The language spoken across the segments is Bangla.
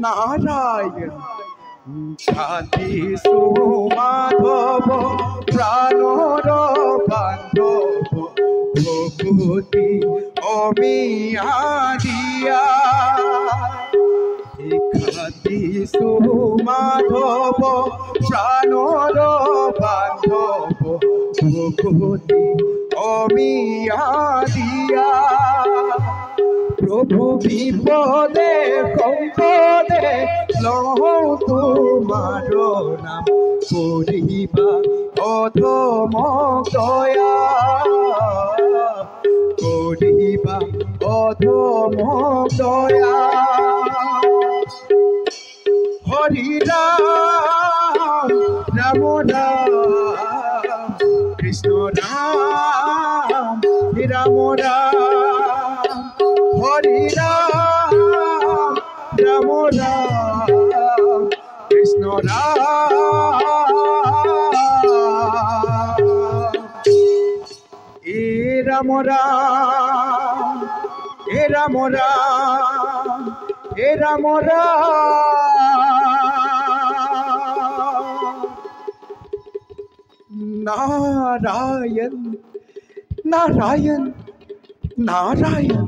নারায়ণ সাথী সুমাধব প্রাণর বান্ধব ভূপতি অমিয়া দিয়া খাতি সুমাধব প্রাণর বান্ধব ভূপতি অমিয়া দিয়া প্রভু বিপদে কম্পদে লহো তোমার নাম করিবা অধম দয়া করিবা অধম দয়া হরি রাম রাম রাম কৃষ্ণ রাম রাম রাম হরি রাম রাম রাম কৃষ্ণ রাম এ রাম রাম এ রাম রাম এ রাম রাম নারায়ণ নারায়ণ নারায়ণ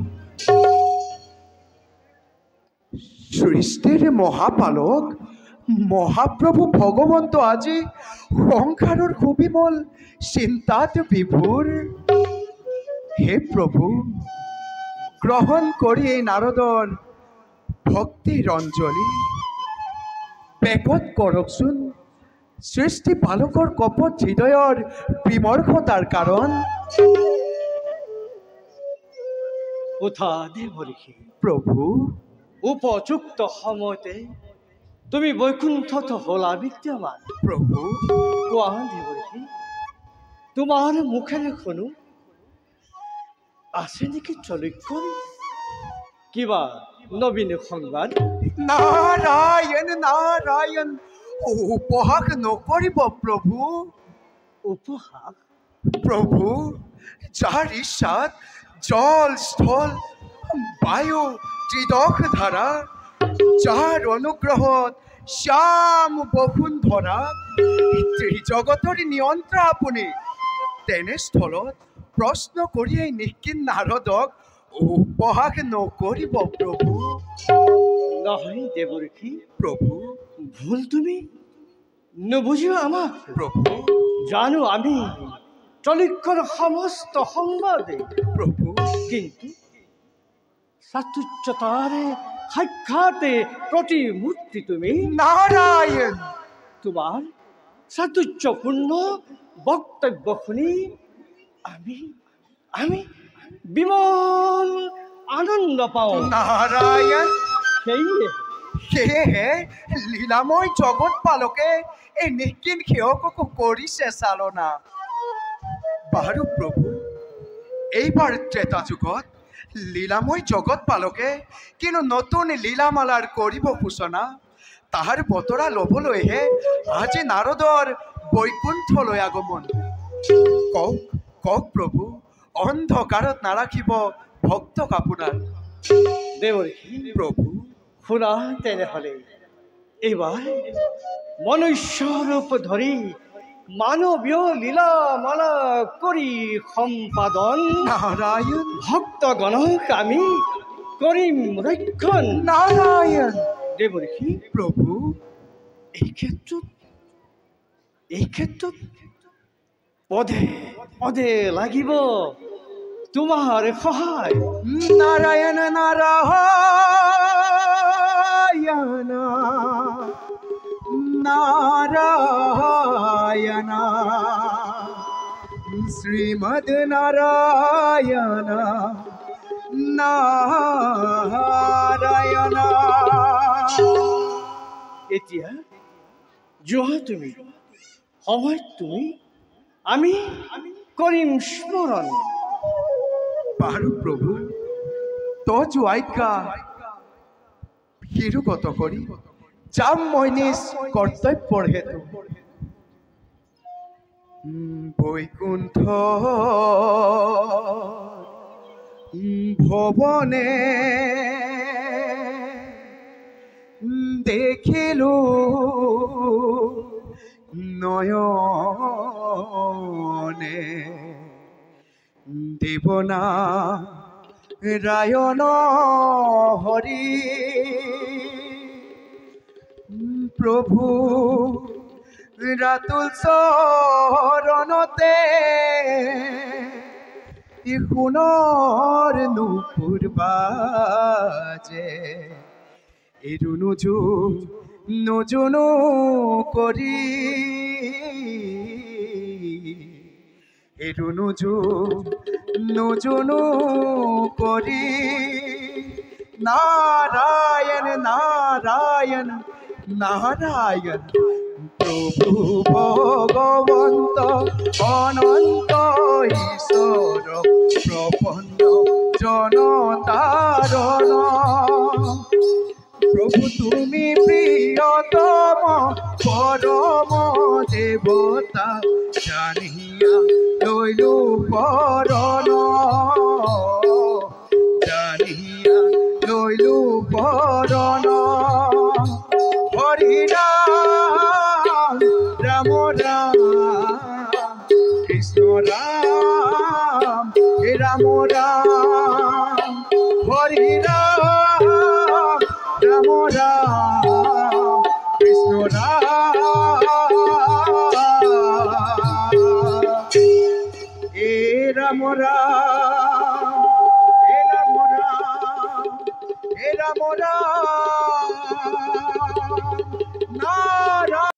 সৃষ্টির মহাপালক মহাপ্রভু ভগবন্ত আজি সংসাৰৰ খুবিমল চিন্তাত বিভোর হে প্রভু গ্রহণ করি এই নারদর ভক্তির অঞ্জলি পেকত করকচোন সৃষ্টি পালকৰ কপট হৃদয়ৰ বিমৰ্ষতাৰ কাৰণ কোথা দেবঋষি প্রভু উপযুক্ত সময়তে তুমি বৈকুণ্ঠত হলা বিদ্যমান প্রভু কোৱা দেবঋষি তোমাৰ মুখেৰে শুনো আছে নেকি চলক্ষণ কিবা নবীন সংবাদ নারায়ণ নারায়ণ উপহাস নকৰিব প্রভু উপহাস প্রভু যার ইচ্ছাত জল স্থল বায়ু ত্রিদশ ধারা যার অনুগ্রহত শ্যাম বসুন্ধরা ত্রিজগতৰ নিয়ন্ত্ৰা আপুনি তেনে স্থলত প্ৰশ্ন কৰি এই নিষ্কিন নাৰদক উপহাস নকৰিব প্রভু নহয় দেবঋষি প্রভু ভুল তুমি নুবুজিও আমাক প্রভু জানো আমি চলিক্ষৰ সমস্ত সংবাদে প্রভু কিন্তু সাতুচ্যতাৰে সাক্ষাতে প্ৰতিমূৰ্তি তুমি নারায়ণ তোমাৰ সাতুচ্যপূৰ্ণ বক্তব্য শুনি আমি আমি বিমল আনন্দ পাওঁ নারায়ণ সেয়ে সেয়েহে লীলাময় জগৎ পালকে এই নিষ্কিন সেৱকক কৰিছে চালনা বাৰু প্ৰভু এইবাৰ ত্ৰেতা যুগত লীলাময় জগৎ পালকে কিন্তু নতুন লীলামালাৰ কৰিব সূচনা তাহাৰ বতৰা ল'বলৈহে আজি নাৰদৰ বৈকুণ্ঠলৈ আগমন কওক কওক প্ৰভু অন্ধকাৰত নাৰাখিব ভক্তক আপোনাৰ দেবঋষি প্ৰভু শুনা তেনেহলে এইবাৰ মনুষ্যৰূপ ধৰি মানৱীয় লীলা মালা কৰি সম্পাদন নারায়ণ ভক্তগণক আমি কৰিম ৰক্ষণ। নারায়ণ দেৱঋষি প্রভু এই ক্ষেত্ৰত পদে পদে লাগিব তোমাৰ সহায়। নারায়ণ নারায়ণ নারায়ণ শ্রীমদ নারায়ণ নারায়ণ। এতিয়া যোৱা তুমি, সময় তুমি, আমি কৰিম স্মৰণ। বাৰু প্ৰভু তজু আজ্ঞা শিৰোগত কৰি যাম মই নিজ কৰ্তব্যৰ হেতু। বৈকুণ্ঠ ভৱনে দেখিলো নয়নে দেবনা রায়ণ হরি প্রভু রাতুল চৰণতে সোণৰ নুপুৰ বাজে এৰু নজুনো কৰি এৰু নজুনো কৰি নারায়ণ নারায়ণ নারায়ণ প্রভু ভগবন্ত অনন্ত ঈশ্বর প্রপন্ন জনতারণ। প্রভু তুমি প্রিয়তম পরম দেবতা জানিয়া লইলু পরণ জানিয়া লইলু পরণ। হরি রাম রাম রাম কৃষ্ণ রাম রাম রাম হরি রাম রাম রাম কৃষ্ণ রাম এ রাম রাম এ রাম রাম এ রাম রাম।